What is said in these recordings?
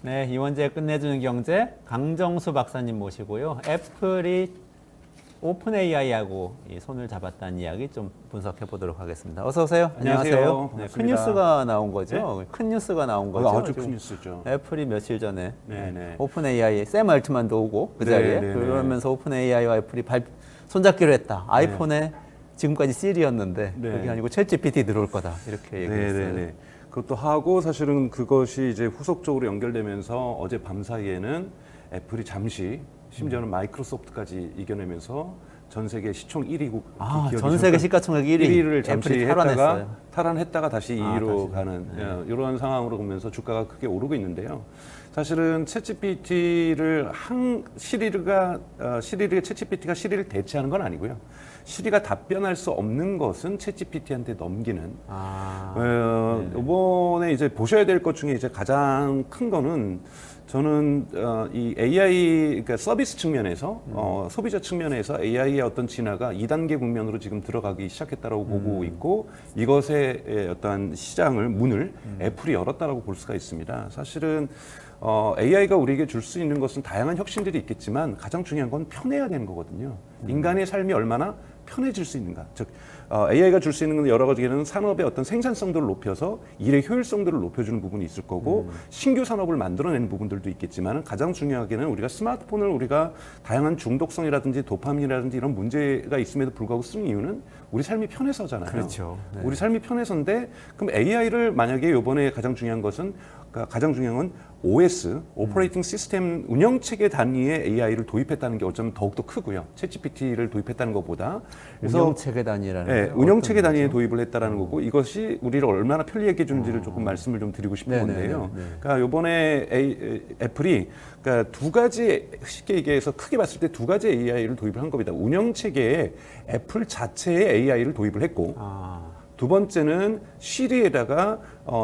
네, 이원재 끝내주는 경제 강정수 박사님 모시고요. 애플이 오픈 AI하고 손을 잡았다는 이야기 좀 분석해 보도록 하겠습니다. 어서 오세요. 안녕하세요. 네, 큰 뉴스가 나온 거죠. 네? 큰 뉴스가 나온 거죠. 아주 큰 뉴스죠. 애플이 며칠 전에 네네. 오픈 AI 샘 알트만도 오고 그 자리에 네네네. 그러면서 오픈 AI와 애플이 손잡기로 했다. 아이폰에 지금까지 시리였는데 네. 그게 아니고 챗 GPT 들어올 거다 이렇게 얘기했어요. 네네네. 그것도 하고 사실은 그것이 이제 후속적으로 연결되면서 어제 밤 사이에는 애플이 잠시 심지어는 마이크로소프트까지 이겨내면서 전 세계 시총 1위국 전 세계 시가총액 1위를 잠시 애플이 했다가 탈환했다가 다시 2위로 다시. 가는 이러한 상황으로 보면서 주가가 크게 오르고 있는데요. 사실은 챗GPT를 시리가 챗GPT가 시리를 대체하는 건 아니고요. 시리가 답변할 수 없는 것은 챗GPT한테 넘기는. 이번에 이제 보셔야 될 것 중에 이제 가장 큰 거는 저는 이 AI 그러니까 서비스 측면에서 소비자 측면에서 AI의 어떤 진화가 2단계 국면으로 지금 들어가기 시작했다라고 보고 있고 이것의 어떠한 시장을 문을 애플이 열었다라고 볼 수가 있습니다. 사실은 AI가 우리에게 줄 수 있는 것은 다양한 혁신들이 있겠지만 가장 중요한 건 편해야 되는 거거든요. 인간의 삶이 얼마나 편해질 수 있는가. 즉 AI가 줄 수 있는 건 여러 가지는 산업의 어떤 생산성도를 높여서 일의 효율성도를 높여주는 부분이 있을 거고 신규 산업을 만들어내는 부분들도 있겠지만 가장 중요하게는 우리가 스마트폰을 우리가 다양한 중독성이라든지 도파민이라든지 이런 문제가 있음에도 불구하고 쓰는 이유는 우리 삶이 편해서잖아요. 그렇죠. 네. 우리 삶이 편해서인데 그럼 AI를 만약에 이번에 가장 중요한 것은 가장 중요한 건 OS, 오퍼레이팅 시스템 운영 체계 단위의 AI를 도입했다는 게 어쩌면 더욱더 크고요. 챗GPT를 도입했다는 것보다. 그래서 운영 체계 단위라는 네, 운영 체계 단위에 도입을 했다라는 거고 이것이 우리를 얼마나 편리하게 해주는지를 조금 말씀을 좀 드리고 싶은 건데요. 그러니까 이번에 애플이 그러니까 두 가지 쉽게 얘기해서 크게 봤을 때 두 가지 AI를 도입을 한 겁니다. 운영 체계에 애플 자체의 AI를 도입을 했고. 두 번째는 시리에다가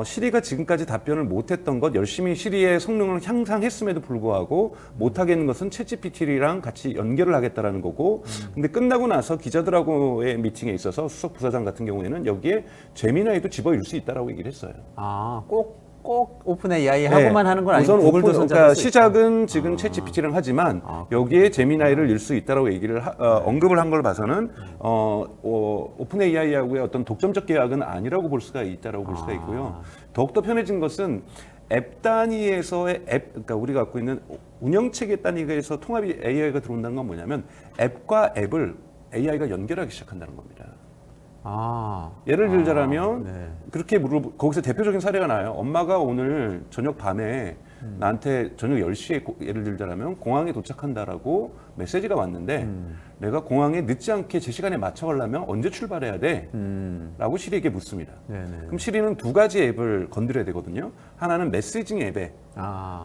시리가 지금까지 답변을 못했던 것 열심히 시리의 성능을 향상했음에도 불구하고 못하겠는 것은 챗GPT랑 같이 연결을 하겠다라는 거고 근데 끝나고 나서 기자들하고의 미팅에 있어서 수석 부사장 같은 경우에는 여기에 제미나이도 집어일 수 있다라고 얘기를 했어요. 꼭 오픈 AI 하고만 하는 건 아니고 우선 구글도 그러니까 시작은 지금 챗GPT랑 하지만 여기에 제미나이를 일 수 있다라고 얘기를 언급을 한 걸 봐서는 오픈 AI하고의 어떤 독점적 계약은 아니라고 볼 수가 있다라고 볼 수가 있고요. 더욱더 편해진 것은 앱 단위에서의 그러니까 우리가 갖고 있는 운영 체계 단위에서 통합이 AI가 들어온다는 건 뭐냐면 앱과 앱을 AI가 연결하기 시작한다는 겁니다. 예를 들자면 그렇게 거기서 대표적인 사례가 나요. 엄마가 오늘 저녁 밤에 나한테 저녁 10시에 예를 들자면 공항에 도착한다라고 메시지가 왔는데 내가 공항에 늦지 않게 제 시간에 맞춰가려면 언제 출발해야 돼? 라고 시리에게 묻습니다. 그럼 시리는 두 가지 앱을 건드려야 되거든요. 하나는 메시징 앱에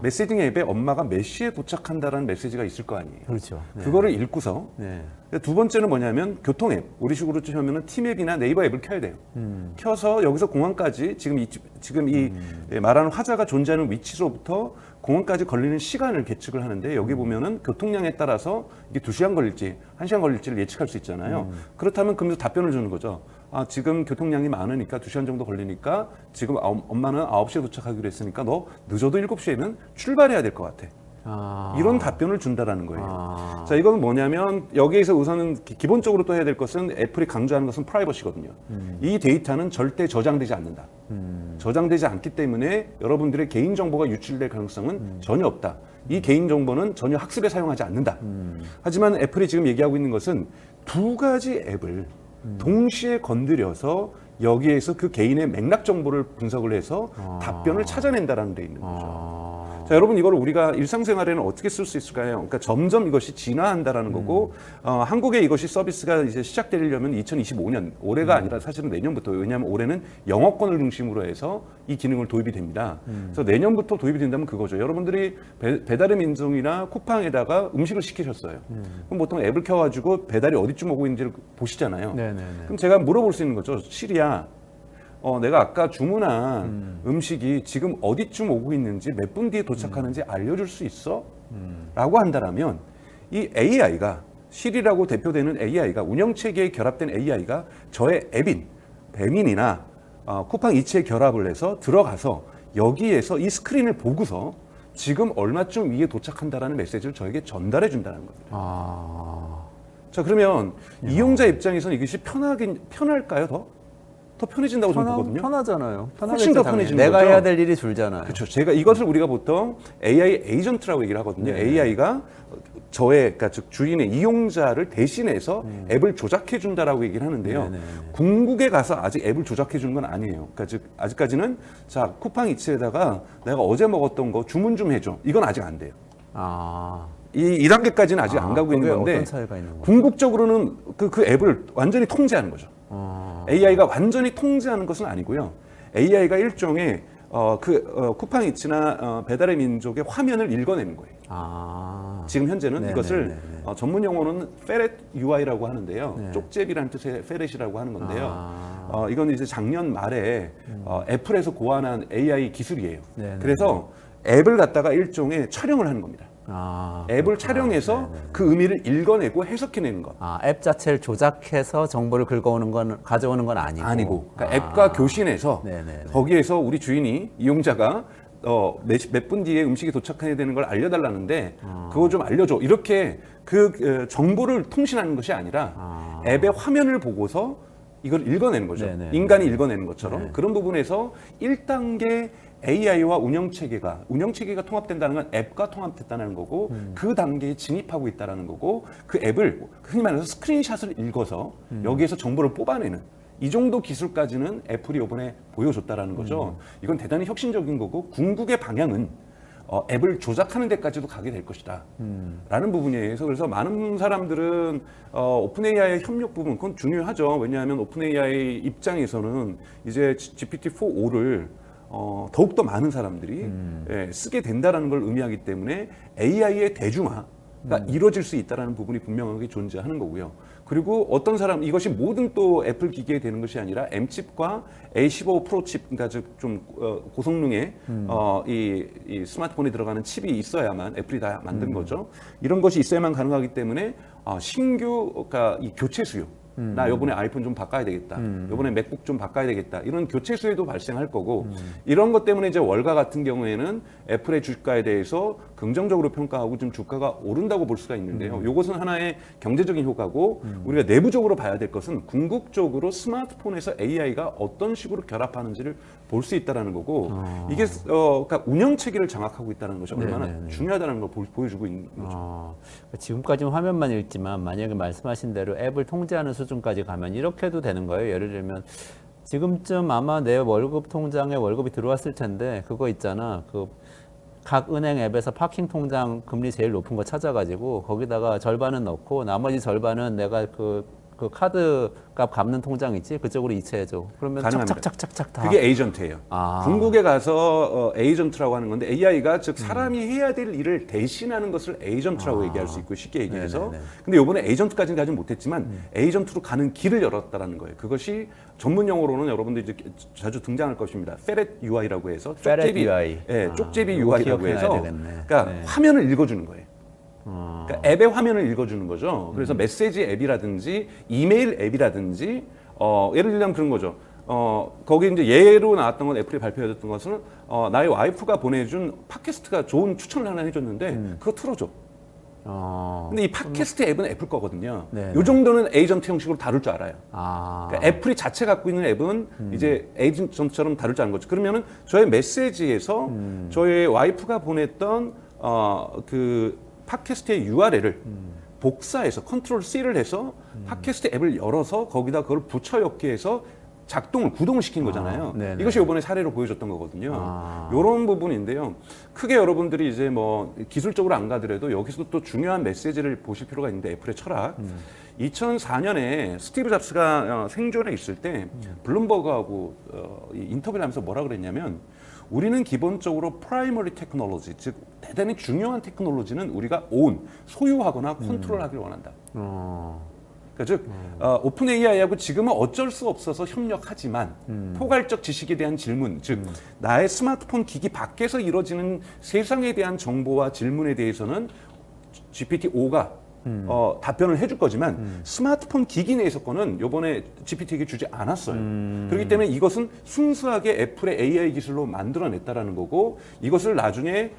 메시징 앱에 엄마가 몇 시에 도착한다라는 메시지가 있을 거 아니에요. 그렇죠. 그거를 읽고서 두 번째는 뭐냐면 교통 앱. 우리 식으로 치면은 팀앱이나 네이버 앱을 켜야 돼요. 켜서 여기서 공항까지 지금 이 말하는 화자가 존재하는 위치로부터 공항까지 걸리는 시간을 계측을 하는데 여기 보면은 교통량에 따라서 이게 2시간 걸릴지 1시간 걸릴지를 예측할 수 있잖아요. 그렇다면 그러면서 답변을 주는 거죠. 지금 교통량이 많으니까 2시간 정도 걸리니까 지금 엄마는 9시에 도착하기로 했으니까 너 늦어도 7시에는 출발해야 될 것 같아. 이런 답변을 준다라는 거예요. 자, 이건 뭐냐면 여기에서 우선은 기본적으로 또 해야 될 것은 애플이 강조하는 것은 프라이버시거든요. 이 데이터는 절대 저장되지 않는다. 저장되지 않기 때문에 여러분들의 개인정보가 유출될 가능성은 전혀 없다. 이 개인정보는 전혀 학습에 사용하지 않는다. 하지만 애플이 지금 얘기하고 있는 것은 두 가지 앱을 동시에 건드려서 여기에서 그 개인의 맥락 정보를 분석을 해서 답변을 찾아낸다라는 데 있는 거죠. 자, 여러분 이걸 우리가 일상생활에는 어떻게 쓸 수 있을까요? 그러니까 점점 이것이 진화한다라는 거고 한국에 이것이 서비스가 이제 시작되려면 2025년 올해가 아니라 사실은 내년부터 왜냐하면 올해는 영어권을 중심으로 해서 이 기능을 도입이 됩니다. 그래서 내년부터 도입이 된다면 그거죠. 여러분들이 배달의 민족이나 쿠팡에다가 음식을 시키셨어요. 그럼 보통 앱을 켜가지고 배달이 어디쯤 오고 있는지를 보시잖아요. 그럼 제가 물어볼 수 있는 거죠. 시리야. 내가 아까 주문한 음식이 지금 어디쯤 오고 있는지 몇 분 뒤에 도착하는지 알려줄 수 있어? 라고 한다면 이 AI가 시리라고 대표되는 AI가 운영체계에 결합된 AI가 저의 앱인 배민이나 쿠팡 이츠에 결합을 해서 들어가서 여기에서 이 스크린을 보고서 지금 얼마쯤 위에 도착한다라는 메시지를 저에게 전달해 준다는 겁니다. 아, 자, 그러면 이용자 입장에서는 이것이 편할까요? 더 편해진다고 저는 보거든요. 편하잖아요. 훨씬 더 편하겠죠, 당연히. 편해지는 내가 거죠. 해야 될 일이 줄잖아요. 그렇죠. 제가 이것을 우리가 보통 AI 에이전트라고 얘기를 하거든요. 네. AI가 그러니까 즉 주인의 이용자를 대신해서 앱을 조작해 준다라고 얘기를 하는데요. 네. 궁극에 가서 아직 앱을 조작해 주는 건 아니에요. 그러니까 즉 아직까지는 자 쿠팡 이츠에다가 내가 어제 먹었던 거 주문 좀 해줘. 이건 아직 안 돼요. 아, 이 단계까지는 아직 안 가고 있는 그게 건데 어떤 차이가 있는 거예요? 궁극적으로는 그 앱을 완전히 통제하는 거죠. AI가 완전히 통제하는 것은 아니고요. AI가 일종의 쿠팡 이츠나 배달의 민족의 화면을 읽어내는 거예요. 아, 지금 현재는 네, 이것을 네. 전문 용어로는 페렛 UI라고 하는데요. 네. 쪽제비라는 뜻의 페렛이라고 하는 건데요. 아. 이건 이제 작년 말에 애플에서 고안한 AI 기술이에요. 네, 그래서 앱을 갖다가 일종의 촬영을 하는 겁니다. 아, 앱을 촬영해서 그 의미를 읽어내고 해석해내는 것. 앱 자체를 조작해서 정보를 가져오는 건 아니고. 그러니까 앱과 교신해서 네네네. 거기에서 우리 주인이 이용자가 몇 분 뒤에 음식이 도착해야 되는 걸 알려달라는데 그거 좀 알려줘. 이렇게 그 정보를 통신하는 것이 아니라 앱의 화면을 보고서 이걸 읽어내는 거죠. 네네. 인간이 읽어내는 것처럼 네. 그런 부분에서 1단계 AI와 운영체계가 통합된다는 건 앱과 통합됐다는 거고 그 단계에 진입하고 있다는 거고 그 앱을 흔히 말해서 스크린샷을 읽어서 여기에서 정보를 뽑아내는 이 정도 기술까지는 애플이 이번에 보여줬다라는 거죠. 이건 대단히 혁신적인 거고 궁극의 방향은 앱을 조작하는 데까지도 가게 될 것이다. 라는 부분이에요. 그래서 많은 사람들은 오픈 AI의 협력 부분, 그건 중요하죠. 왜냐하면 오픈 AI 입장에서는 이제 GPT-4.5를 더욱더 많은 사람들이 쓰게 된다는 걸 의미하기 때문에 AI의 대중화가 이루어질 수 있다는 부분이 분명하게 존재하는 거고요. 그리고 어떤 사람, 이것이 모든 또 애플 기기에 되는 것이 아니라 M칩과 A15 프로 칩, 그러니까 좀 고성능의 이 스마트폰에 들어가는 칩이 있어야만 애플이 다 만든 거죠. 이런 것이 있어야만 가능하기 때문에 그러니까 이 교체 수요. 나 요번에 아이폰 좀 바꿔야 되겠다. 요번에 맥북 좀 바꿔야 되겠다. 이런 교체 수요도 발생할 거고 이런 것 때문에 이제 월가 같은 경우에는 애플의 주가에 대해서 긍정적으로 평가하고 좀 주가가 오른다고 볼 수가 있는데요. 이것은 하나의 경제적인 효과고 우리가 내부적으로 봐야 될 것은 궁극적으로 스마트폰에서 AI가 어떤 식으로 결합하는지를 볼 수 있다는 거고 이게 그러니까 운영 체계를 장악하고 있다는 것이 얼마나 중요하다는 걸 보여주고 있는 거죠. 지금까지는 화면만 읽지만 만약에 말씀하신 대로 앱을 통제하는 수준까지 가면 이렇게 해도 되는 거예요. 예를 들면 지금쯤 아마 내 월급 통장에 월급이 들어왔을 텐데 그거 있잖아. 각 은행 앱에서 파킹 통장 금리 제일 높은 거 찾아가지고 거기다가 절반은 넣고 나머지 절반은 내가 그 카드 값 갚는 통장 있지? 그쪽으로 이체해줘. 그러면 가능합니다. 착착착착 다. 그게 에이전트예요. 궁극에 가서 에이전트라고 하는 건데 AI가 즉 사람이 해야 될 일을 대신하는 것을 에이전트라고 얘기할 수 있고 쉽게 얘기해서 근데 이번에 에이전트까지는 가지 못했지만 에이전트로 가는 길을 열었다라는 거예요. 그것이 전문 용어로는 여러분들 이제 자주 등장할 것입니다. 페렛 UI라고 해서 페렛 UI. 쪽제비 UI라고 해서 그러니까 네. 화면을 읽어주는 거예요. 그러니까 앱의 화면을 읽어주는 거죠. 그래서 메시지 앱이라든지 이메일 앱이라든지 예를 들면 그런 거죠. 거기 이제 예로 나왔던 건 애플이 발표했던 것은 나의 와이프가 보내준 팟캐스트가 좋은 추천을 하나 해줬는데 그거 틀어줘. 근데 이 팟캐스트 앱은 애플 거거든요. 네. 이 정도는 에이전트 형식으로 다룰 줄 알아요. 그러니까 애플이 자체 갖고 있는 앱은 이제 에이전트처럼 다룰 줄 아는 거죠. 그러면은 저의 메시지에서 저의 와이프가 보냈던 그 팟캐스트의 URL을 복사해서 컨트롤 C를 해서 팟캐스트 앱을 열어서 거기다 그걸 붙여 넣기 해서 구동을 시킨 거잖아요. 이것이 이번에 사례로 보여줬던 거거든요. 이런 부분인데요. 크게 여러분들이 이제 뭐 기술적으로 안 가더라도 여기서도 또 중요한 메시지를 보실 필요가 있는데 애플의 철학. 2004년에 스티브 잡스가 생존에 있을 때 블룸버그하고 인터뷰를 하면서 뭐라 그랬냐면 우리는 기본적으로 프라이머리 테크놀로지, 즉 대단히 중요한 테크놀로지는 우리가 소유하거나 컨트롤하기를 원한다. 그러니까 즉 오픈 AI하고 지금은 어쩔 수 없어서 협력하지만 포괄적 지식에 대한 질문, 즉 나의 스마트폰 기기 밖에서 이루어지는 세상에 대한 정보와 질문에 대해서는 GPT-5가 답변을 해줄 거지만 스마트폰 기기 내에서 거는 이번에 GPT에게 주지 않았어요. 그렇기 때문에 이것은 순수하게 애플의 AI 기술로 만들어냈다라는 거고 이것을 나중에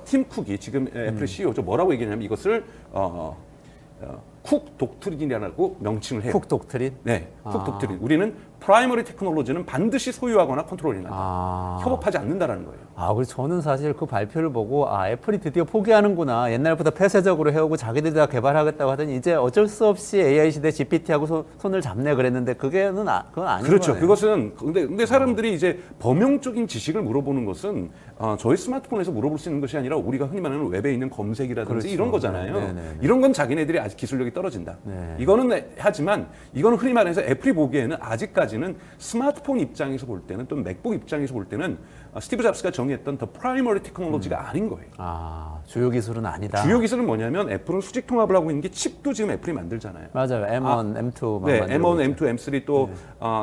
팀 쿡이 지금 애플의 CEO죠. 뭐라고 얘기하냐면 이것을 쿡 독트린이라고 명칭을 해요. 쿡 독트린? 네, 쿡 독트린. 우리는 프라이머리 테크놀로지는 반드시 소유하거나 컨트롤링한다. 협업하지 않는다라는 거예요. 그래서 저는 사실 그 발표를 보고 애플이 드디어 포기하는구나. 옛날보다 폐쇄적으로 해오고 자기들이 다 개발하겠다고 하더니 이제 어쩔 수 없이 AI 시대 GPT하고 손을 잡네 그랬는데 그건 아닌 그렇죠. 거네요. 그것은 근데 사람들이 이제 범용적인 지식을 물어보는 것은 저희 스마트폰에서 물어볼 수 있는 것이 아니라 우리가 흔히 말하는 웹에 있는 검색이라든지 그렇죠. 이런 거잖아요. 네네네. 이런 건 자기네들이 아직 기술력이 떨어진다. 네. 이거는 하지만 이거는 흔히 말해서 애플이 보기에는 아직까지는 스마트폰 입장에서 볼 때는 또 맥북 입장에서 볼 때는 스티브 잡스가 정의했던 더 프라이머리 테크놀로지가 아닌 거예요. 주요 기술은 아니다. 주요 기술은 뭐냐면 애플은 수직 통합을 하고 있는 게 칩도 지금 애플이 만들잖아요. 맞아요. M1, M2. 네, M1, M2, M3 또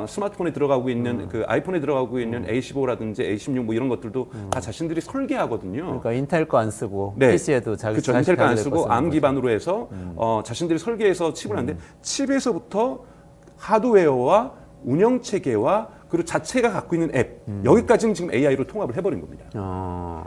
스마트폰에 들어가고 있는 그 아이폰에 들어가고 있는 A15라든지 A16 뭐 이런 것들도 다 자신들이 설계하거든요. 그러니까 인텔 거 안 쓰고 네. PC에도 그렇죠. 인텔 거 안 쓰고 ARM 기반으로 해서 자신들이 설계해서 칩을 하는데 칩에서부터 하드웨어와 운영 체계와 그리고 자체가 갖고 있는 앱 여기까지는 지금 AI로 통합을 해버린 겁니다.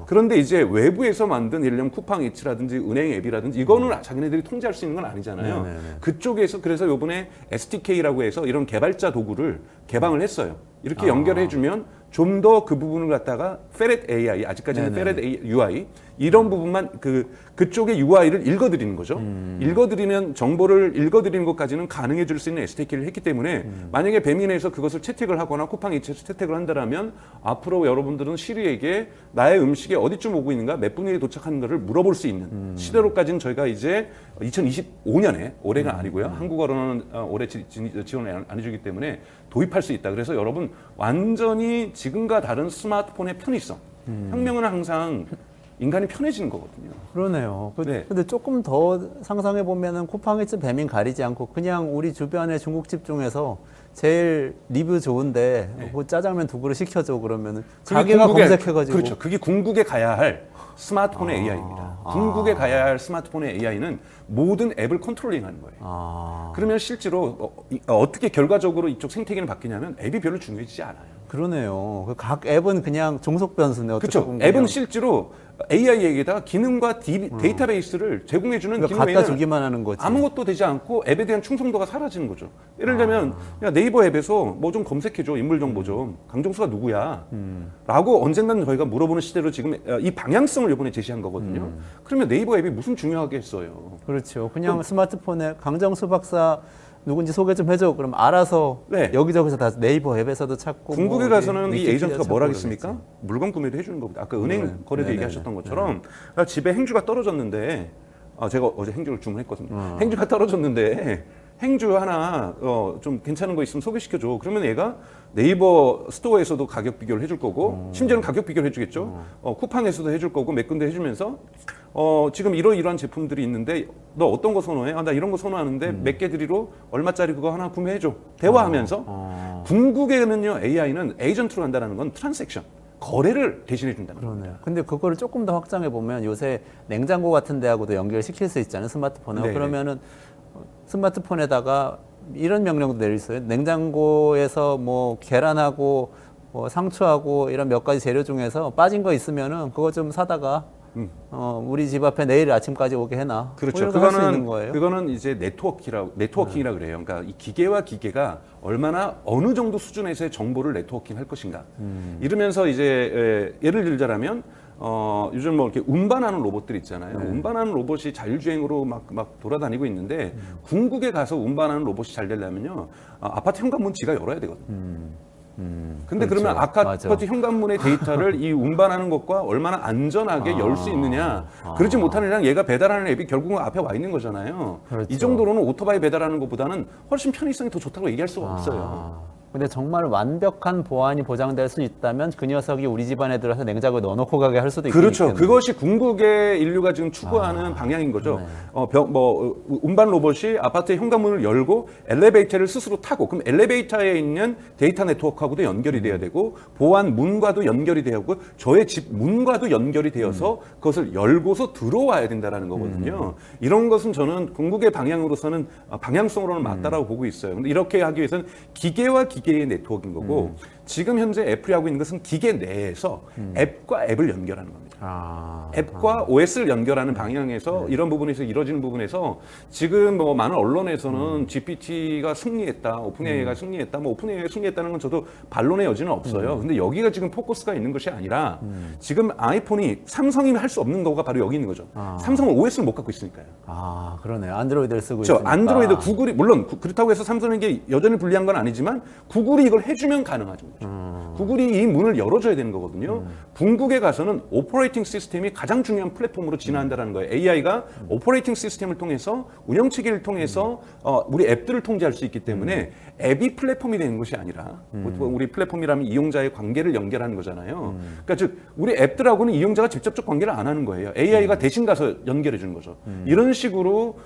그런데 이제 외부에서 만든 예를 들면 쿠팡이츠라든지 은행 앱이라든지 이거는 자기네들이 통제할 수 있는 건 아니잖아요. 네네네. 그쪽에서 그래서 이번에 SDK라고 해서 이런 개발자 도구를 개방을 했어요. 이렇게 연결해주면 좀 더 그 부분을 갖다가 Ferret AI, 아직까지는 Ferret UI 이런 부분만 그쪽의 UI를 읽어드리는 거죠. 읽어드리면 정보를 읽어드리는 것까지는 가능해 줄 수 있는 SDK를 했기 때문에 만약에 배민에서 그것을 채택을 하거나 쿠팡이츠에서 채택을 한다라면 앞으로 여러분들은 시리에게 나의 음식이 어디쯤 오고 있는가 몇 분이 도착하는가를 물어볼 수 있는 시대로까지는 저희가 이제 2025년에 올해가 아니고요. 한국어로는 올해 지원을 안 해주기 때문에 도입할 수 있다. 그래서 여러분 완전히 지금과 다른 스마트폰의 편의성. 혁명은 항상 인간이 편해지는 거거든요. 그러네요. 네. 근데 조금 더 상상해 보면은 쿠팡이츠 배민 가리지 않고 그냥 우리 주변의 중국집 중에서 제일 리뷰 좋은데 그 짜장면 2그릇 시켜줘 그러면은 자기가 검색해가지고 그렇죠. 그게 궁극에 가야 할 스마트폰의 AI입니다. 궁극에 가야 할 스마트폰의 AI는 모든 앱을 컨트롤링하는 거예요. 그러면 실제로 어떻게 결과적으로 이쪽 생태계는 바뀌냐면 앱이 별로 중요해지지 않아요. 그러네요. 각 앱은 그냥 종속 변수네. 그렇죠. 앱은 실제로 AI에게다가 기능과 데이터베이스를 제공해주는 기능 갖다 외에는 주기만 하는 거지. 아무것도 되지 않고 앱에 대한 충성도가 사라지는 거죠. 예를 들면 야, 네이버 앱에서 뭐 좀 검색해줘. 인물 정보 좀. 강정수가 누구야? 라고 언젠가는 저희가 물어보는 시대로 지금 이 방향성을 이번에 제시한 거거든요. 그러면 네이버 앱이 무슨 중요하겠어요. 그렇죠. 그냥 스마트폰에 강정수 박사 누군지 소개 좀 해줘. 그럼 알아서 네. 여기저기서 다 네이버 앱에서도 찾고. 궁극에 가서는 이 에이전트가 찾고 뭘 그러겠지. 하겠습니까? 물건 구매도 해주는 겁니다. 아까 은행 거래도 네네네. 얘기하셨던 것처럼 집에 행주가 떨어졌는데 제가 어제 행주를 주문했거든요. 행주가 떨어졌는데 행주 하나 좀 괜찮은 거 있으면 소개시켜줘. 그러면 얘가 네이버 스토어에서도 가격 비교를 해줄 거고 심지어는 가격 비교를 해주겠죠. 쿠팡에서도 해줄 거고 몇 군데 해주면서 지금 이러이러한 제품들이 있는데 너 어떤 거 선호해? 나 이런 거 선호하는데 몇 개 드리로 얼마짜리 그거 하나 구매해줘. 대화하면서 궁극에는요 AI는 에이전트로 한다는 건 트랜잭션. 거래를 대신해 준다는 거예요. 그러네요. 근데 그거를 조금 더 확장해 보면 요새 냉장고 같은 데하고도 연결시킬 수 있잖아요. 스마트폰에. 네네. 그러면은 스마트폰에다가 이런 명령도 내릴 수 있어요. 냉장고에서 뭐 계란하고 뭐 상추하고 이런 몇 가지 재료 중에서 빠진 거 있으면은 그거 좀 사다가 우리 집 앞에 내일 아침까지 오게 해놔. 그렇죠. 뭐 할수 있는 거예요. 그거는 이제 네트워킹이라 그래요. 그러니까 이 기계와 기계가 얼마나 어느 정도 수준에서의 정보를 네트워킹 할 것인가. 이러면서 이제 예를 들자면 요즘 뭐 이렇게 운반하는 로봇들 있잖아요. 운반하는 로봇이 자율주행으로 막 돌아다니고 있는데 궁극에 가서 운반하는 로봇이 잘 되려면요 아파트 현관문 지가 열어야 되거든요. 근데 그렇죠. 그러면 아파트 현관문의 데이터를 이 운반하는 것과 얼마나 안전하게 열 수 있느냐. 그렇지 못하는 이상 얘가 배달하는 앱이 결국은 앞에 와 있는 거잖아요. 그렇죠. 이 정도로는 오토바이 배달하는 것보다는 훨씬 편의성이 더 좋다고 얘기할 수가 없어요. 근데 정말 완벽한 보안이 보장될 수 있다면 그 녀석이 우리 집안에 들어서 냉장고에 넣어놓고 가게 할 수도 있겠네요. 그렇죠. 그것이 궁극의 인류가 지금 추구하는 방향인 거죠. 네. 운반 로봇이 아파트의 현관문을 열고 엘리베이터를 스스로 타고, 그럼 엘리베이터에 있는 데이터 네트워크하고도 연결이 돼야 되고, 보안 문과도 연결이 돼야 하고, 저의 집 문과도 연결이 되어서 그것을 열고서 들어와야 된다라는 거거든요. 이런 것은 저는 궁극의 방향으로서는 방향성으로는 맞다라고 보고 있어요. 근데 이렇게 하기 위해서는 기계와 기계의 네트워크인 거고, 지금 현재 애플이 하고 있는 것은 기계 내에서 앱과 앱을 연결하는 겁니다. 앱과 OS를 연결하는 방향에서 이런 부분에서 이루어지는 부분에서 지금 뭐 많은 언론에서는 GPT가 승리했다, 오픈AI가 승리했다, 뭐 오픈AI가 승리했다는 건 저도 반론의 여지는 없어요. 근데 여기가 지금 포커스가 있는 것이 아니라 지금 아이폰이 삼성이 할 수 없는 거가 바로 여기 있는 거죠. 삼성은 OS를 못 갖고 있으니까요. 그러네요. 안드로이드를 쓰고 그렇죠. 있으니까. 안드로이드, 구글이 물론 그렇다고 해서 삼성에게 여전히 불리한 건 아니지만 구글이 이걸 해주면 가능하죠. 구글이 이 문을 열어줘야 되는 거거든요. 궁극에 가서는 오퍼레이팅 시스템이 가장 중요한 플랫폼으로 진화한다는 거예요. AI가 오퍼레이팅 시스템을 통해서 운영체계를 통해서 우리 앱들을 통제할 수 있기 때문에 앱이 플랫폼이 되는 것이 아니라 우리 플랫폼이라면 이용자의 관계를 연결하는 거잖아요. 그러니까 즉 우리 앱들하고는 이용자가 직접적 관계를 안 하는 거예요. AI가 대신 가서 연결해 주는 거죠. 이런 식으로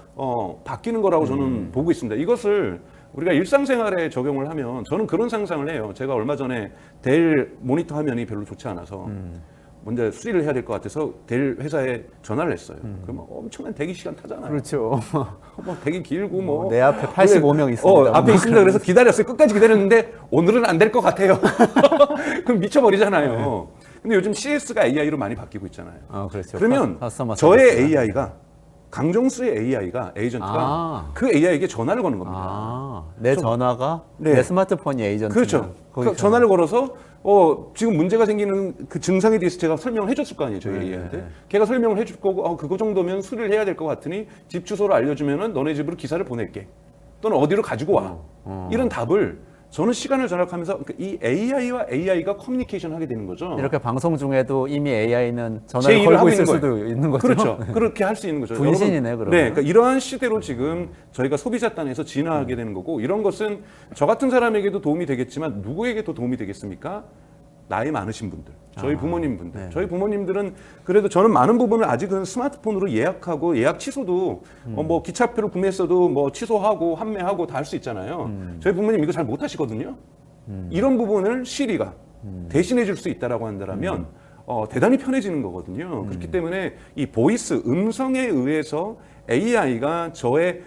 바뀌는 거라고 저는 보고 있습니다. 이것을 우리가 일상생활에 적용을 하면 저는 그런 상상을 해요. 제가 얼마 전에 델 모니터 화면이 별로 좋지 않아서 먼저 수리를 해야 될 것 같아서 델 회사에 전화를 했어요. 그러면 엄청난 대기 시간 타잖아요. 그렇죠. 뭐 되게 길고 뭐 내 앞에 85명 있습니다. 앞에 있습니다. 그래서 기다렸어요. 끝까지 기다렸는데 오늘은 안 될 것 같아요. 그럼 미쳐버리잖아요. 근데 요즘 CS가 AI로 많이 바뀌고 있잖아요. 그렇죠. 그러면 커스터머 저의 서비스가. AI가 강정수의 AI가 에이전트가 그 AI에게 전화를 거는 겁니다. 내 전화가 네. 내 스마트폰이 에이전트. 그렇죠. 그 전화를 걸어서 지금 문제가 생기는 그 증상에 대해서 제가 설명을 해줬을 거 아니에요, 저희 AI한테. 걔가 설명을 해줄 거고, 그거 정도면 수리를 해야 될 것 같으니 집 주소를 알려주면은 너네 집으로 기사를 보낼게. 또는 어디로 가지고 와. 이런 답을 저는 시간을 절약하면서 이 AI와 AI가 커뮤니케이션 하게 되는 거죠. 이렇게 방송 중에도 이미 AI는 제 전화를 일을 걸고 하고 있을 있는 수도 있는 거죠. 그렇죠. 그렇게 할 수 있는 거죠. 분신이네, 그러면. 네, 그러니까 이러한 시대로 지금 저희가 소비자단에서 진화하게 되는 거고, 이런 것은 저 같은 사람에게도 도움이 되겠지만 누구에게도 도움이 되겠습니까? 나이 많으신 분들, 저희 부모님분들. 네. 저희 부모님들은 그래도 저는 많은 부분을 아직은 스마트폰으로 예약하고 예약 취소도 뭐 기차표를 구매했어도 뭐 취소하고 환매하고 다 할 수 있잖아요. 저희 부모님 이거 잘 못하시거든요. 이런 부분을 시리가 대신해 줄 수 있다라고 한다면 대단히 편해지는 거거든요. 그렇기 때문에 이 보이스, 음성에 의해서 AI가 저의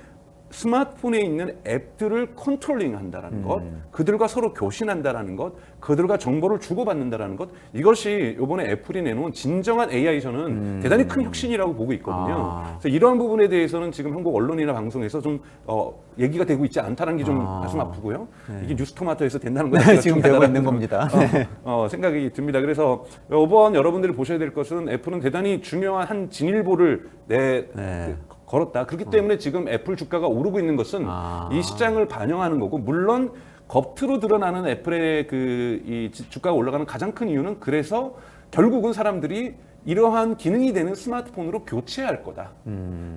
스마트폰에 있는 앱들을 컨트롤링 한다는 것, 그들과 서로 교신한다는 것, 그들과 정보를 주고받는다는 것, 이것이 이번에 애플이 내놓은 진정한 AI 저는 대단히 큰 혁신이라고 보고 있거든요. 그래서 이러한 부분에 대해서는 지금 한국 언론이나 방송에서 좀 얘기가 되고 있지 않다는 게 좀 가슴 아프고요. 이게 뉴스토마토에서 된다는 건 지금 되고 있는 겁니다. 생각이 듭니다. 그래서 이번 여러분들이 보셔야 될 것은 애플은 대단히 중요한 한 진일보를 걸었다. 그렇기 때문에 지금 애플 주가가 오르고 있는 것은 이 시장을 반영하는 거고, 물론 겉으로 드러나는 애플의 이 주가가 올라가는 가장 큰 이유는 그래서 결국은 사람들이 이러한 기능이 되는 스마트폰으로 교체할 거다.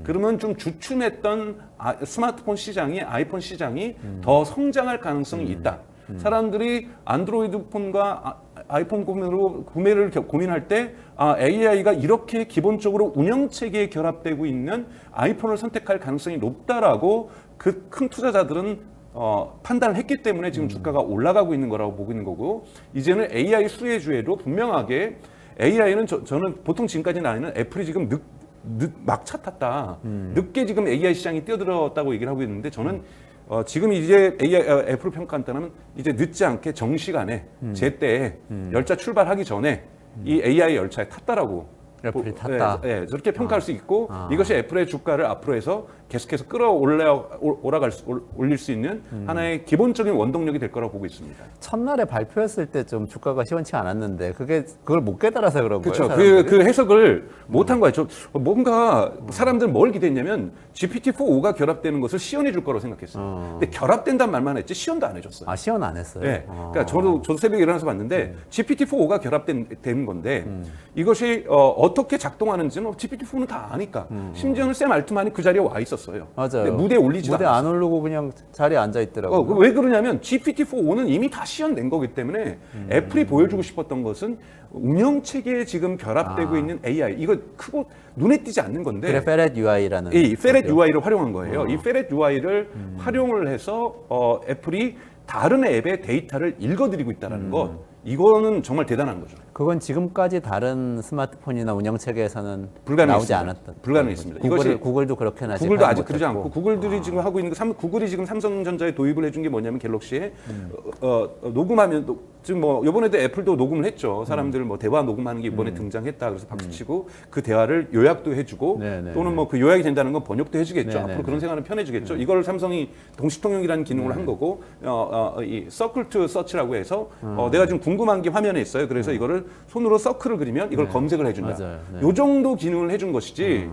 그러면 좀 주춤했던 스마트폰 시장이, 아이폰 시장이 더 성장할 가능성이 있다. 사람들이 안드로이드 폰과 아이폰 구매를 고민할 때 AI가 이렇게 기본적으로 운영체계에 결합되고 있는 아이폰을 선택할 가능성이 높다라고 그 큰 투자자들은 판단을 했기 때문에 지금 주가가 올라가고 있는 거라고 보고 있는 거고, 이제는 AI 수혜주에도 분명하게 AI는 저는 보통 지금까지 나는 애플이 지금 막차 탔다. 늦게 지금 AI 시장이 뛰어들었다고 얘기를 하고 있는데, 저는 지금 이제 애플을 평가한다면 이제 늦지 않게 정시간에 제때에 열차 출발하기 전에 이 AI 열차에 탔다라고 애플이 탔다. 저렇게 평가할 수 있고, 이것이 애플의 주가를 앞으로 해서 계속해서 올릴 수 있는 하나의 기본적인 원동력이 될 거라고 보고 있습니다. 첫날에 발표했을 때 좀 주가가 시원치 않았는데 그걸 못 깨달아서 그런 그렇죠. 거예요. 그 해석을 못한 거예요. 뭔가 사람들은 뭘 기대했냐면 GPT-4.5가 결합되는 것을 시연해 줄 거라고 생각했어요. 근데 결합된다는 말만 했지 시연도 안 해줬어요. 시연 안 했어요? 네. 그러니까 저도 새벽에 일어나서 봤는데 GPT-4.5가 결합된 건데 이것이 어떻게 작동하는지는 GPT-4는 다 아니까. 심지어는 샘 알트만이 그 자리에 와 있었어요. 맞아요. 근데 무대에 올리지도 무대 않았어요. 안 오르고 그냥 자리에 앉아 있더라고요. 왜 그러냐면 GPT-4는 이미 다 시연된 거기 때문에 애플이 보여주고 싶었던 것은 운영 체계에 지금 결합되고 있는 AI. 이거 크고 눈에 띄지 않는 건데. 그래 페렛 UI라는 이 페렛 UI를 활용한 거예요. 이 페렛 UI를 활용을 해서 애플이 다른 앱의 데이터를 읽어드리고 있다는 것. 이거는 정말 대단한 거죠. 그건 지금까지 다른 스마트폰이나 운영 체계에서는 불가능했습니다. 나오지 않았던 불가능했습니다. 구글도 그렇게 아직 구글도 아직 못했고. 그러지 않고 구글들이 지금 하고 있는 구글이 지금 삼성전자에 도입을 해준 게 뭐냐면 갤럭시에 녹음하면 지금 뭐 이번에도 애플도 녹음을 했죠. 사람들 뭐 대화 녹음하는 게 이번에 등장했다. 그래서 박수치고 그 대화를 요약도 해주고 네네. 또는 뭐 그 요약이 된다는 건 번역도 해주겠죠. 네네네. 앞으로 그런 생활은 편해지겠죠. 이걸 삼성이 동시 통역이라는 기능을 한 거고 이 서클 투 서치라고 해서 내가 지금 궁금한 게 화면에 있어요. 그래서 이거를 손으로 서클을 그리면 이걸 검색을 해준다. 맞아요. 네. 요 정도 기능을 해준 것이지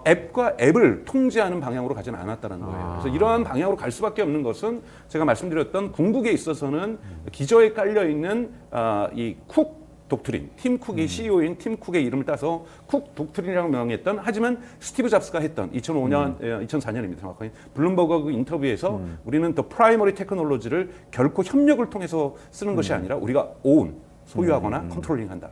앱과 앱을 통제하는 방향으로 가지는 않았다는 거예요. 그래서 이러한 방향으로 갈 수밖에 없는 것은 제가 말씀드렸던 궁극에 있어서는 기저에 깔려 있는 이 쿡 독트린, 팀 쿡이 CEO인 팀 쿡의 이름을 따서 쿡 독트린이라고 명했던 하지만 스티브 잡스가 했던 2005년, 2004년입니다. 정확하게 블룸버그 인터뷰에서 우리는 더 프라이머리 테크놀로지를 결코 협력을 통해서 쓰는 것이 아니라 우리가 오운, 소유하거나 컨트롤링한다.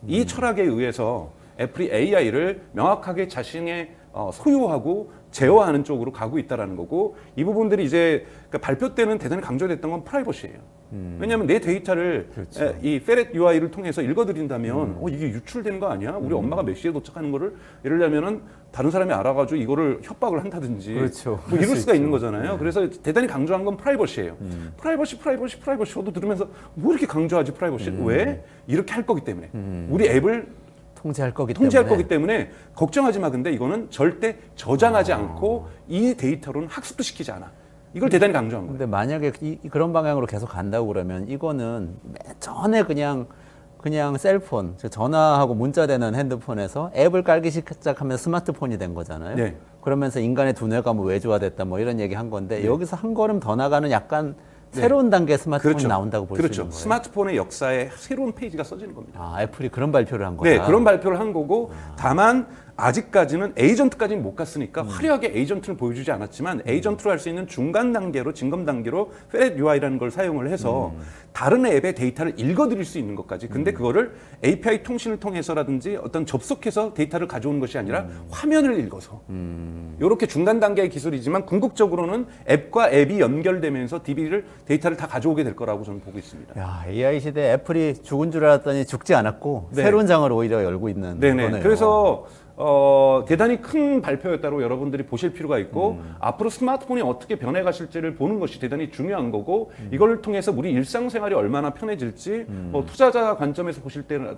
이 철학에 의해서 애플이 AI를 명확하게 자신의 소유하고 제어하는 쪽으로 가고 있다는 거고 이 부분들이 이제 그러니까 발표 때는 대단히 강조됐던 건 프라이버시예요. 왜냐하면 내 데이터를 그렇죠. 이 페렛 UI를 통해서 읽어드린다면 이게 유출되는 거 아니야? 우리 엄마가 몇 시에 도착하는 거를 예를 들면은 다른 사람이 알아가지고 이거를 협박을 한다든지 그렇죠. 뭐 이럴 수가 있는 있죠. 거잖아요. 그래서 대단히 강조한 건 프라이버시예요. 프라이버시 저도 들으면서 뭐 이렇게 강조하지 프라이버시? 왜? 이렇게 할 거기 때문에 우리 앱을 통제할 거기 때문에 걱정하지 마. 근데 이거는 절대 저장하지 않고 이 데이터로는 학습도 시키지 않아. 이걸 대단히 강조한 거예요. 근데 만약에 그런 방향으로 계속 간다고 그러면 이거는 맨 전에 그냥 셀폰, 전화하고 문자되는 핸드폰에서 앱을 깔기 시작하면 스마트폰이 된 거잖아요. 네. 그러면서 인간의 두뇌가 뭐 외주화됐다 뭐 이런 얘기 한 건데 여기서 한 걸음 더 나가는 약간 새로운 단계의 스마트폰이 나온다고 볼 수 있는 거예요. 스마트폰의 역사에 새로운 페이지가 써지는 겁니다. 아, 애플이 그런 발표를 한 거다. 네, 그런 발표를 한 거고 다만 아직까지는 에이전트까지는 못 갔으니까 화려하게 에이전트를 보여주지 않았지만 에이전트로 할 수 있는 중간 단계로 증검 단계로 페렛 UI라는 걸 사용을 해서 다른 앱의 데이터를 읽어드릴 수 있는 것까지. 근데 그거를 API 통신을 통해서라든지 어떤 접속해서 데이터를 가져오는 것이 아니라 화면을 읽어서 이렇게 중간 단계의 기술이지만 궁극적으로는 앱과 앱이 연결되면서 데이터를 다 가져오게 될 거라고 저는 보고 있습니다. 야, AI 시대에 애플이 죽은 줄 알았더니 죽지 않았고 네. 새로운 장을 오히려 열고 있는 거네요. 그래서 대단히 큰 발표였다고 여러분들이 보실 필요가 있고 앞으로 스마트폰이 어떻게 변해가실지를 보는 것이 대단히 중요한 거고 이걸 통해서 우리 일상생활이 얼마나 편해질지 투자자 관점에서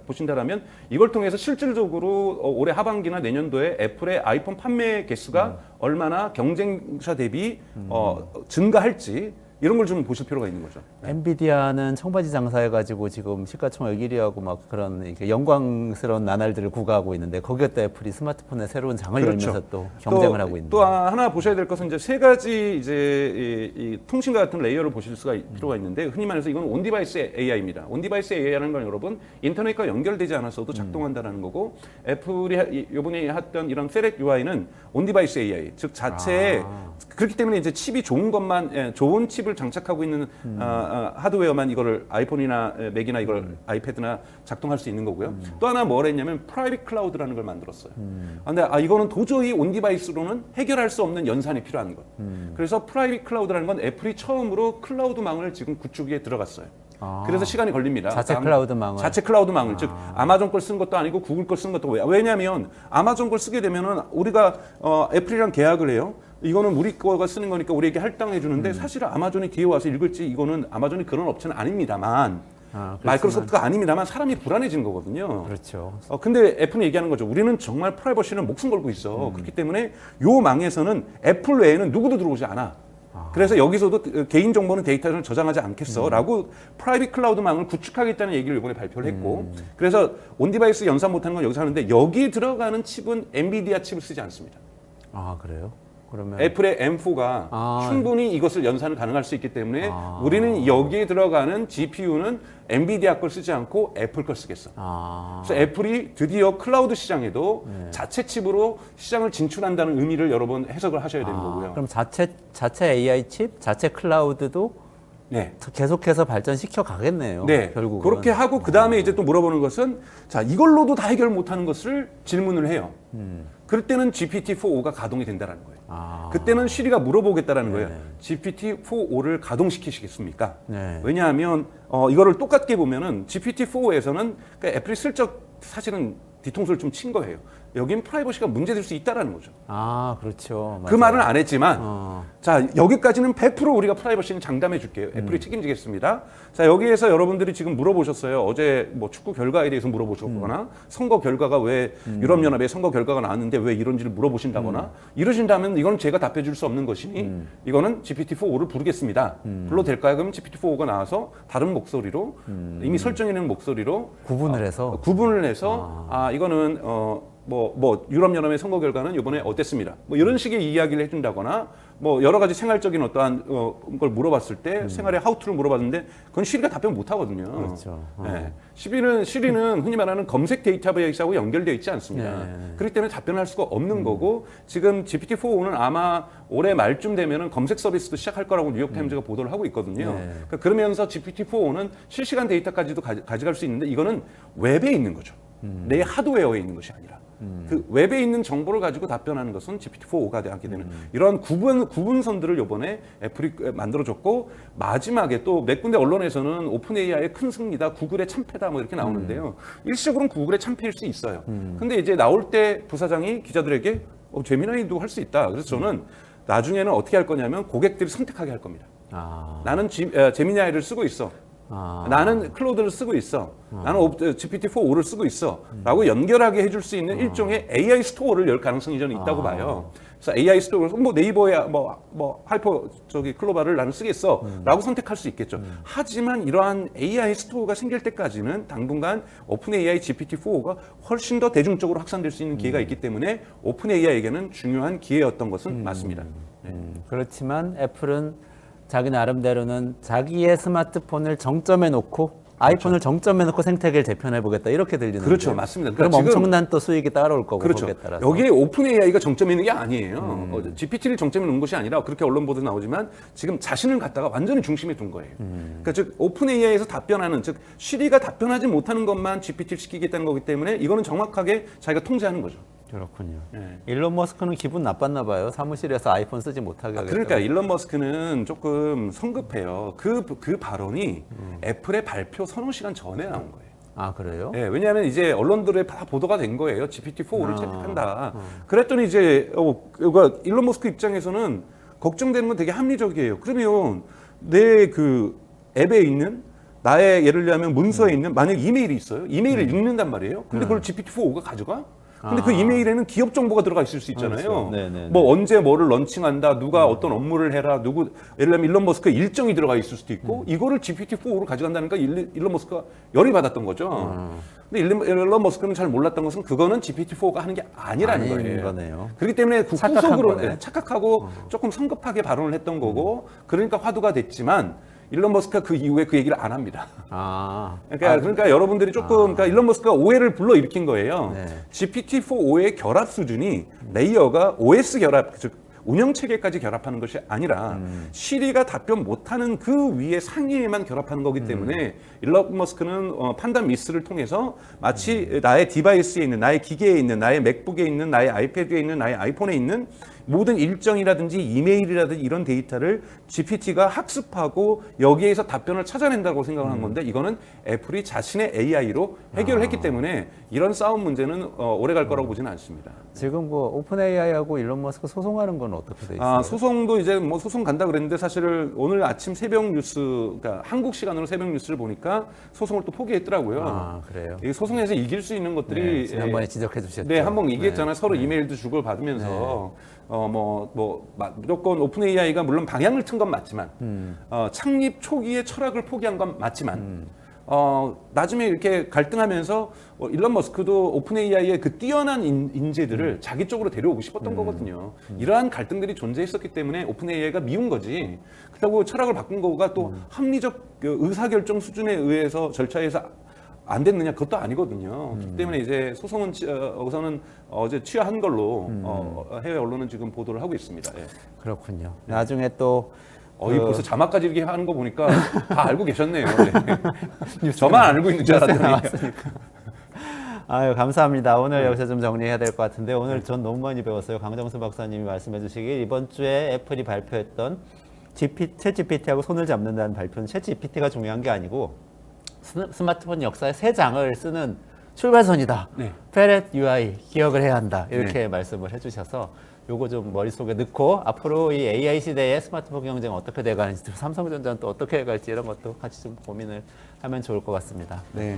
보신다라면 이걸 통해서 실질적으로 올해 하반기나 내년도에 애플의 아이폰 판매 개수가 얼마나 경쟁사 대비 증가할지 이런 걸 좀 보실 필요가 있는 거죠. 엔비디아는 청바지 장사해가지고 지금 시가총액 1위하고 막 그런 이렇게 영광스러운 나날들을 구가하고 있는데 거기에 또 애플이 스마트폰의 새로운 장을 열면서 또 경쟁을 하고 있는. 또 하나 보셔야 될 것은 이제 세 가지 이제 이 통신과 같은 레이어를 보실 수가 필요가 있는데 흔히 말해서 이건 온디바이스 AI입니다. 온디바이스 AI라는 건 여러분 인터넷과 연결되지 않았어도 작동한다라는 거고 애플이 이번에 했던 이런 페렛 UI는 온디바이스 AI 즉 자체에 그렇기 때문에 이제 칩이 좋은 것만 좋은 칩을 장착하고 있는 하드웨어만 이거를 아이폰이나 맥이나 이걸 아이패드나 작동할 수 있는 거고요. 또 하나 뭘 했냐면 프라이빗 클라우드라는 걸 만들었어요. 근데 이거는 도저히 온 디바이스로는 해결할 수 없는 연산이 필요한 것. 그래서 프라이빗 클라우드라는 건 애플이 처음으로 클라우드망을 지금 구축에 들어갔어요. 그래서 시간이 걸립니다. 자체 클라우드망을. 자체 클라우드망을 즉 아마존 걸 쓴 것도 아니고 구글 걸 쓴 것도 왜냐하면 아마존 걸 쓰게 되면은 우리가 애플이랑 계약을 해요. 이거는 우리 거가 쓰는 거니까 우리에게 할당해 주는데 사실은 아마존이 뒤에 와서 읽을지 이거는 아마존이 그런 업체는 아닙니다만 마이크로소프트가 아닙니다만 사람이 불안해진 거거든요. 그렇죠. 근데 애플은 얘기하는 거죠. 우리는 정말 프라이버시는 목숨 걸고 있어. 그렇기 때문에 요 망에서는 애플 외에는 누구도 들어오지 않아. 그래서 여기서도 개인 정보는 데이터를 저장하지 않겠어라고 프라이빗 클라우드망을 구축하겠다는 얘기를 이번에 발표를 했고, 그래서 온디바이스 연산 못하는 건 여기서 하는데 여기 들어가는 칩은 엔비디아 칩을 쓰지 않습니다. 아, 그래요? 그러면 애플의 M4가 아. 충분히 이것을 연산을 가능할 수 있기 때문에 우리는 여기에 들어가는 GPU는 엔비디아 걸 쓰지 않고 애플 걸 쓰겠어. 그래서 애플이 드디어 클라우드 시장에도 자체 칩으로 시장을 진출한다는 의미를 여러 번 해석을 하셔야 되는 거고요. 그럼 자체 AI 칩, 자체 클라우드도 네. 계속해서 발전시켜 가겠네요. 네, 결국은. 그렇게 하고 그 다음에 이제 또 물어보는 것은 자 이걸로도 다 해결 못하는 것을 질문을 해요. 그럴 때는 GPT-4.5가 가동이 된다는 거예요. 그때는 시리가 물어보겠다라는 거예요. GPT-4.5를 가동시키시겠습니까? 네. 왜냐하면 이거를 똑같게 보면은 GPT-4.5에서는 그러니까 애플이 슬쩍 사실은 뒤통수를 좀 친 거예요. 여긴 프라이버시가 문제될 수 있다라는 거죠. 그렇죠. 그 맞아요. 말은 안 했지만 자 여기까지는 100% 우리가 프라이버시는 장담해 줄게요. 애플이 책임지겠습니다. 자 여기에서 여러분들이 지금 물어보셨어요. 어제 뭐 축구 결과에 대해서 물어보셨거나 선거 결과가 왜 유럽연합의 선거 결과가 나왔는데 왜 이런지를 물어보신다거나 이러신다면 이건 제가 답해 줄 수 없는 것이니 이거는 GPT-4.5를 부르겠습니다. 불러도 될까요? 그럼 GPT-4.5가 나와서 다른 목소리로 이미 설정해 놓은 목소리로 구분을 해서 구분을 해서 이거는 유럽연합의 선거 결과는 이번에 어땠습니다. 뭐 이런 식의 이야기를 해준다거나 뭐 여러 가지 생활적인 어떠한 걸 물어봤을 때 생활의 하우투를 물어봤는데 그건 시리가 답변 못 하거든요. 그렇죠. 네. 시리는 흔히 말하는 검색 데이터베이스하고 연결되어 있지 않습니다. 그렇기 때문에 답변할 수가 없는 거고 지금 GPT-4.5는 아마 올해 말쯤 되면은 검색 서비스도 시작할 거라고 뉴욕타임즈가 보도를 하고 있거든요. 그러니까 그러면서 GPT-4.5는 실시간 데이터까지도 가져갈 수 있는데 이거는 웹에 있는 거죠. 내 하드웨어에 있는 것이 아니라. 그 웹에 있는 정보를 가지고 답변하는 것은 GPT-4.5가 하게 되는 이런 구분선들을 이번에 애플이 만들어줬고 마지막에 또 몇 군데 언론에서는 오픈 AI의 큰 승리다, 구글의 참패다 뭐 이렇게 나오는데요. 일시적으로는 구글의 참패일 수 있어요. 근데 이제 나올 때 부사장이 기자들에게 제미나이도 할 수 있다. 그래서 저는 나중에는 어떻게 할 거냐면 고객들이 선택하게 할 겁니다. 나는 제미나이를 쓰고 있어. 나는 클로드를 쓰고 있어. 나는 GPT-4.5를 쓰고 있어. 라고 연결하게 해줄 수 있는 일종의 AI 스토어를 열 가능성이 저는 있다고 봐요. 그래서 AI 스토어를 뭐 네이버에 하이퍼 클로바를 나는 쓰겠어. 라고 선택할 수 있겠죠. 하지만 이러한 AI 스토어가 생길 때까지는 당분간 오픈 AI GPT-4.5가 훨씬 더 대중적으로 확산될 수 있는 기회가 있기 때문에 오픈 AI에게는 중요한 기회였던 것은 맞습니다. 그렇지만 애플은 자기 나름대로는 자기의 스마트폰을 정점에 놓고 아이폰을 정점에 놓고 생태계를 재편해 보겠다 이렇게 들리는 그렇죠, 맞습니다. 그럼 그러니까 엄청난 또 수익이 따라올 거고 그렇죠. 거기에 따라서 여기에 오픈 AI가 정점에 있는 게 아니에요. GPT를 정점에 놓은 것이 아니라 그렇게 언론 보도 나오지만 지금 자신을 갖다가 완전히 중심에 둔 거예요. 그러니까 즉 오픈 AI에서 답변하는 즉 시리가 답변하지 못하는 것만 GPT를 시키겠다는 거기 때문에 이거는 정확하게 자기가 통제하는 거죠. 그렇군요. 일론 머스크는 기분 나빴나 봐요. 사무실에서 아이폰 쓰지 못하게 하겠다고. 그러니까 일론 머스크는 조금 성급해요. 그 발언이 애플의 발표 서너 시간 전에 나온 거예요. 그래요? 네, 왜냐하면 이제 언론들에 다 보도가 된 거예요. GPT-4.5를 채택한다. 그랬더니 이제 일론 머스크 입장에서는 걱정되는 건 되게 합리적이에요. 그러면 내 그 앱에 있는 나의 예를 들면 문서에 있는 만약 이메일이 있어요. 이메일을 읽는단 말이에요. 근데 그걸 GPT-4.5가 가져가? 근데 그 이메일에는 기업 정보가 들어가 있을 수 있잖아요. 그렇죠. 뭐 언제 뭐를 런칭한다, 누가 어떤 업무를 해라, 예를 들면 일론 머스크 일정이 들어가 있을 수도 있고 이거를 GPT-4.5로 가져간다니까 일론 머스크가 열이 받았던 거죠. 근데 일론 머스크는 잘 몰랐던 것은 그거는 GPT-4가 하는 게 아니라는 거예요. 거네요. 그렇기 때문에 후속으로 착각하고 조금 성급하게 발언을 했던 거고 그러니까 화두가 됐지만 일론 머스크가 그 이후에 그 얘기를 안 합니다. 그러니까 여러분들이 조금 그러니까 일론 머스크가 오해를 불러일으킨 거예요. GPT-4.5의 결합 수준이 레이어가 OS 결합, 즉 운영 체계까지 결합하는 것이 아니라 시리가 답변 못하는 그 위에 상위에만 결합하는 거기 때문에 일론 머스크는 판단 미스를 통해서 마치 나의 디바이스에 있는 나의 기계에 있는 나의 맥북에 있는 나의 아이패드에 있는 나의 아이폰에 있는 모든 일정이라든지 이메일이라든지 이런 데이터를 GPT가 학습하고 여기에서 답변을 찾아낸다고 생각을 한 건데 이거는 애플이 자신의 AI로 해결을 했기 때문에 이런 싸움 문제는 오래 갈 거라고 보지는 않습니다. 지금 뭐 오픈 AI하고 일론 머스크 소송하는 건 어떻게 돼 있어요? 소송도 이제 뭐 소송 간다 그랬는데 사실 오늘 아침 새벽 뉴스, 그러니까 한국 시간으로 새벽 뉴스를 보니까 소송을 또 포기했더라고요. 그래요? 이 소송에서 이길 수 있는 것들이 지난번에 지적해 주셨죠. 네, 한번 이겼잖아요. 서로 이메일도 주고 받으면서 무조건 오픈 AI가 물론 방향을 튼 건 맞지만 창립 초기의 철학을 포기한 건 맞지만 나중에 이렇게 갈등하면서 일론 머스크도 오픈 AI의 그 뛰어난 인재들을 자기 쪽으로 데려오고 싶었던 거거든요. 이러한 갈등들이 존재했었기 때문에 오픈 AI가 미운 거지. 그렇다고 철학을 바꾼 거가 또 합리적 그 의사결정 수준에 의해서 절차에서 안 됐느냐 그것도 아니거든요. 그렇기 때문에 이제 소송은 우선은 어제 취하한 걸로 해외 언론은 지금 보도를 하고 있습니다. 예. 그렇군요. 나중에 또 이 벌써 자막까지 이렇게 하는 거 보니까 다 알고 계셨네요. 네. 저만 알고 있는 줄 알았더니. 아유, 감사합니다. 오늘 여기서 좀 정리해야 될 것 같은데 오늘 전 너무 많이 배웠어요. 강정수 박사님이 말씀해 주시길 이번 주에 애플이 발표했던 챗 GPT하고 손을 잡는다는 발표는 챗 GPT가 중요한 게 아니고 스마트폰 역사의 새 장을 쓰는 출발선이다. 네. 페렛 UI 기억을 해야 한다. 이렇게 말씀을 해주셔서 요거 좀 머릿속에 넣고 앞으로 이 AI 시대의 스마트폰 경쟁 어떻게 돼가는지 삼성전자는 또 어떻게 해갈지 이런 것도 같이 좀 고민을 하면 좋을 것 같습니다. 네.